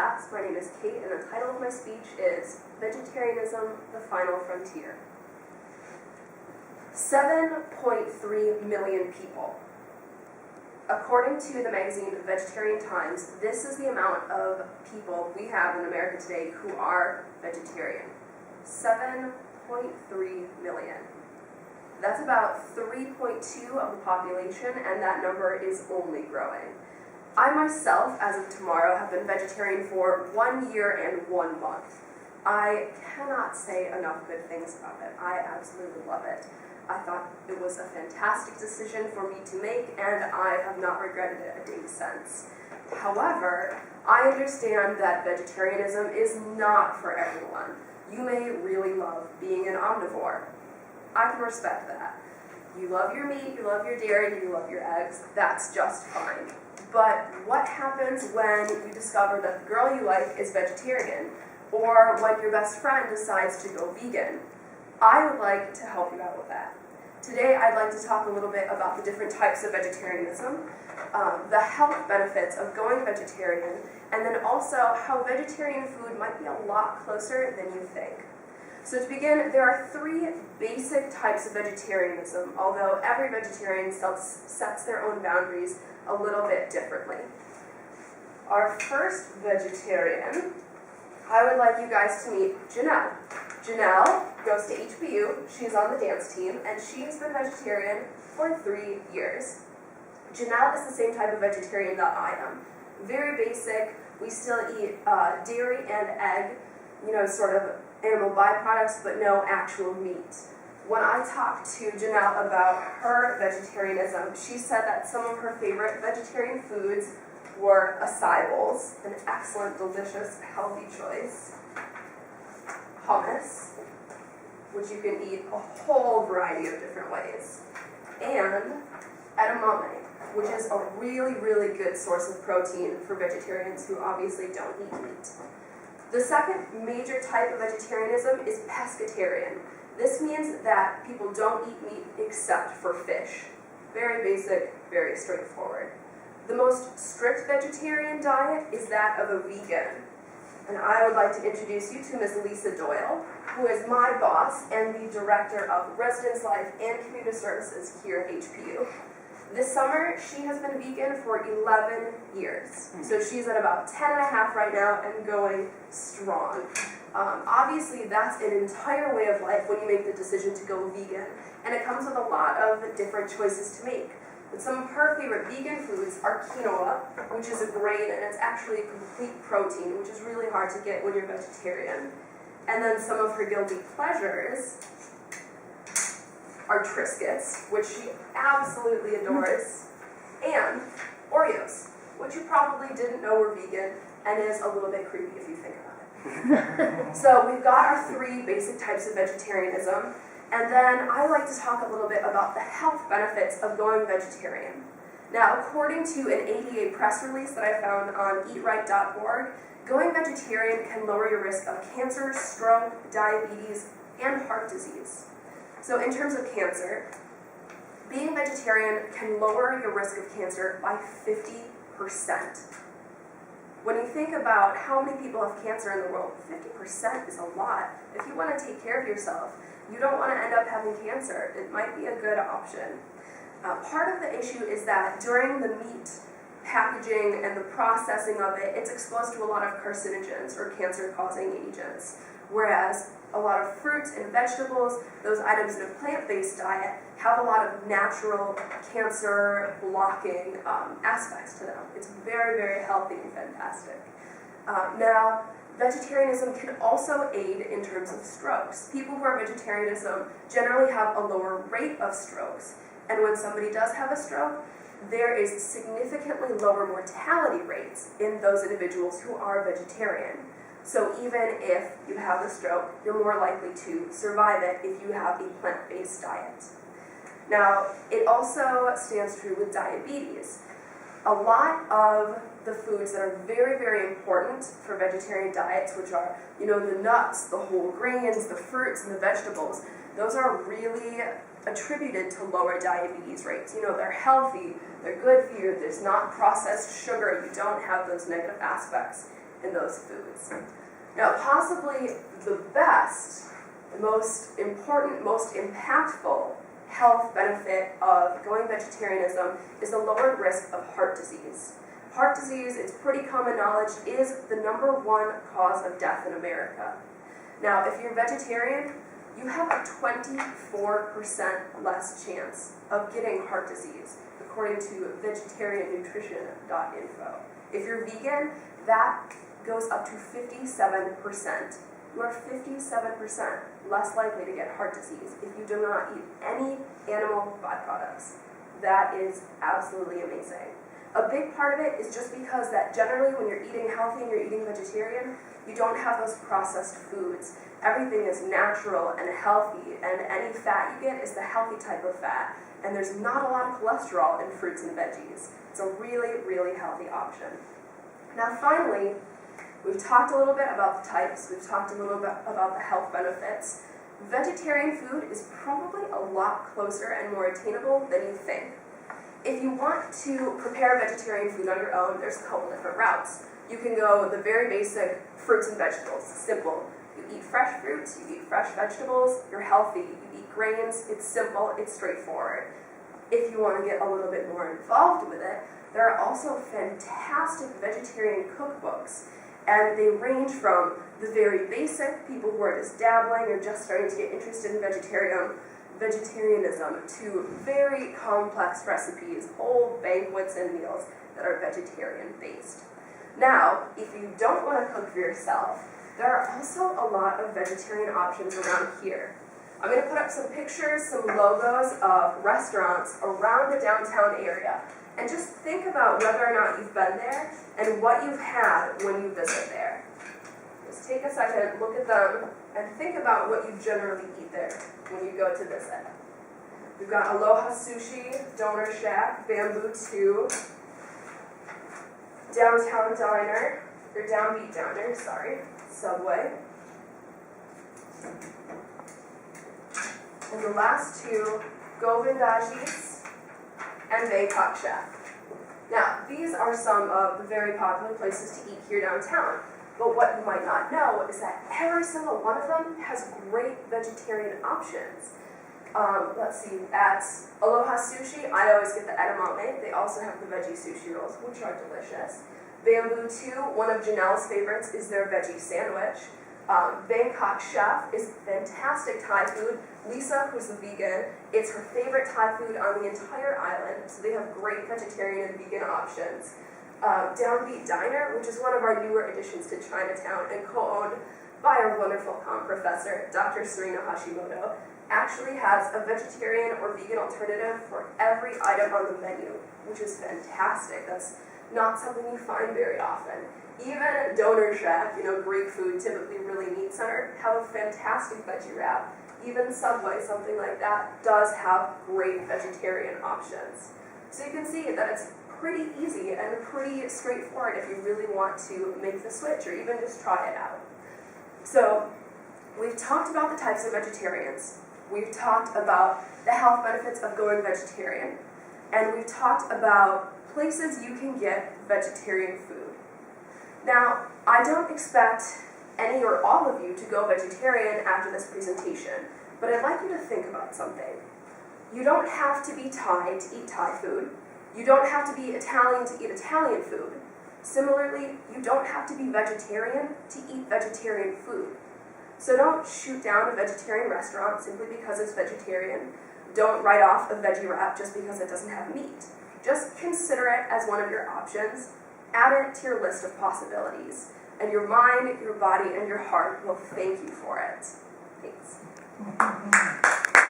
class. My name is Kate, and the title of my speech is Vegetarianism, the Final Frontier. 7.3 million people. According to the magazine Vegetarian Times, this is the amount of people we have in America today who are vegetarian. 7.3 million. That's about 3.2 of the population, and that number is only growing. I myself, as of tomorrow, have been vegetarian for 1 year and 1 month. I cannot say enough good things about it. I absolutely love it. I thought it was a fantastic decision for me to make, and I have not regretted it a day since. However, I understand that vegetarianism is not for everyone. You may really love being an omnivore. I can respect that. You love your meat, you love your dairy, you love your eggs, that's just fine. But what happens when you discover that the girl you like is vegetarian, or when your best friend decides to go vegan? I would like to help you out with that. Today I'd like to talk a little bit about the different types of vegetarianism, the health benefits of going vegetarian, and then also how vegetarian food might be a lot closer than you think. So to begin, there are 3 basic types of vegetarianism, although every vegetarian sets their own boundaries a little bit differently. Our first vegetarian, I would like you guys to meet Janelle. Janelle goes to HBU, she's on the dance team, and she's been vegetarian for 3 years. Janelle is the same type of vegetarian that I am. Very basic, we still eat dairy and egg, sort of animal byproducts, but no actual meat. When I talked to Janelle about her vegetarianism, she said that some of her favorite vegetarian foods were acai bowls, an excellent, delicious, healthy choice. Hummus, which you can eat a whole variety of different ways. And edamame, which is a really, really good source of protein for vegetarians who obviously don't eat meat. The second major type of vegetarianism is pescatarian. This means that people don't eat meat except for fish. Very basic, very straightforward. The most strict vegetarian diet is that of a vegan. And I would like to introduce you to Ms. Lisa Doyle, who is my boss and the Director of Residence Life and Community Services here at HPU. This summer, she has been vegan for 11 years. So she's at about 10 and a half right now and going strong. Obviously, that's an entire way of life when you make the decision to go vegan, and it comes with a lot of different choices to make. But some of her favorite vegan foods are quinoa, which is a grain, and it's actually a complete protein, which is really hard to get when you're vegetarian. And then some of her guilty pleasures are Triscuits, which she absolutely adores, and Oreos, which you probably didn't know were vegan, and is a little bit creepy if you think about it. So we've got our 3 basic types of vegetarianism, and then I like to talk a little bit about the health benefits of going vegetarian. Now, according to an ADA press release that I found on eatright.org, going vegetarian can lower your risk of cancer, stroke, diabetes, and heart disease. So in terms of cancer, being vegetarian can lower your risk of cancer by 50%. When you think about how many people have cancer in the world, 50% is a lot. If you want to take care of yourself, you don't want to end up having cancer. It might be a good option. Part of the issue is that during the meat packaging and the processing of it, it's exposed to a lot of carcinogens or cancer-causing agents. Whereas a lot of fruits and vegetables, those items in a plant-based diet, have a lot of natural cancer-blocking aspects to them. It's very, very healthy and fantastic. Now, vegetarianism can also aid in terms of strokes. People who are vegetarianism generally have a lower rate of strokes. And when somebody does have a stroke, there is significantly lower mortality rates in those individuals who are vegetarian. So even if you have a stroke, you're more likely to survive it if you have a plant-based diet. Now, it also stands true with diabetes. A lot of the foods that are very, very important for vegetarian diets, which are, the nuts, the whole grains, the fruits, and the vegetables, those are really attributed to lower diabetes rates. They're healthy, they're good for you, there's not processed sugar, you don't have those negative aspects. in those foods. Now, possibly the best, the most important, most impactful health benefit of going vegetarianism is the lowered risk of heart disease. Heart disease, it's pretty common knowledge, is the #1 cause of death in America. Now, if you're vegetarian, you have a 24% less chance of getting heart disease, according to vegetariannutrition.info. If you're vegan, that goes up to 57%. You are 57% less likely to get heart disease if you do not eat any animal byproducts. That is absolutely amazing. A big part of it is just because that generally when you're eating healthy and you're eating vegetarian, you don't have those processed foods. Everything is natural and healthy, and any fat you get is the healthy type of fat. And there's not a lot of cholesterol in fruits and veggies. It's a really, really healthy option. Now finally, we've talked a little bit about the types, we've talked a little bit about the health benefits. Vegetarian food is probably a lot closer and more attainable than you think. If you want to prepare vegetarian food on your own, there's a couple different routes. You can go the very basic fruits and vegetables, simple. You eat fresh fruits, you eat fresh vegetables, you're healthy, you eat grains, it's simple, it's straightforward. If you want to get a little bit more involved with it, there are also fantastic vegetarian cookbooks. And they range from the very basic, people who are just dabbling or just starting to get interested in vegetarianism, to very complex recipes, whole banquets and meals that are vegetarian-based. Now, if you don't want to cook for yourself, there are also a lot of vegetarian options around here. I'm going to put up some pictures, some logos of restaurants around the downtown area. And just think about whether or not you've been there and what you've had when you visit there. Just take a second, look at them, and think about what you generally eat there when you go to visit. We've got Aloha Sushi, Donor Shack, Bamboo 2, Downtown Diner, or Downbeat Diner, sorry, Subway. And the last two, Govindajis and Bangkok Shack. Now, these are some of the very popular places to eat here downtown, but what you might not know is that every single one of them has great vegetarian options. Let's see, at Aloha Sushi, I always get the edamame. They also have the veggie sushi rolls, which are delicious. Bamboo 2, one of Janelle's favorites, is their veggie sandwich. Bangkok Chef is fantastic Thai food. Lisa, who's a vegan, it's her favorite Thai food on the entire island, so they have great vegetarian and vegan options. Downbeat Diner, which is one of our newer additions to Chinatown and co-owned by our wonderful comm professor, Dr. Serena Hashimoto, actually has a vegetarian or vegan alternative for every item on the menu, which is fantastic. That's not something you find very often. Even Donor Shack, Greek food, typically really meat-centered, have a fantastic veggie wrap. Even Subway, something like that, does have great vegetarian options. So you can see that it's pretty easy and pretty straightforward if you really want to make the switch or even just try it out. So we've talked about the types of vegetarians. We've talked about the health benefits of going vegetarian. And we've talked about places you can get vegetarian food. Now, I don't expect any or all of you to go vegetarian after this presentation, but I'd like you to think about something. You don't have to be Thai to eat Thai food. You don't have to be Italian to eat Italian food. Similarly, you don't have to be vegetarian to eat vegetarian food. So don't shoot down a vegetarian restaurant simply because it's vegetarian. Don't write off a veggie wrap just because it doesn't have meat. Just consider it as one of your options. Add it to your list of possibilities. And your mind, your body, and your heart will thank you for it. Thanks.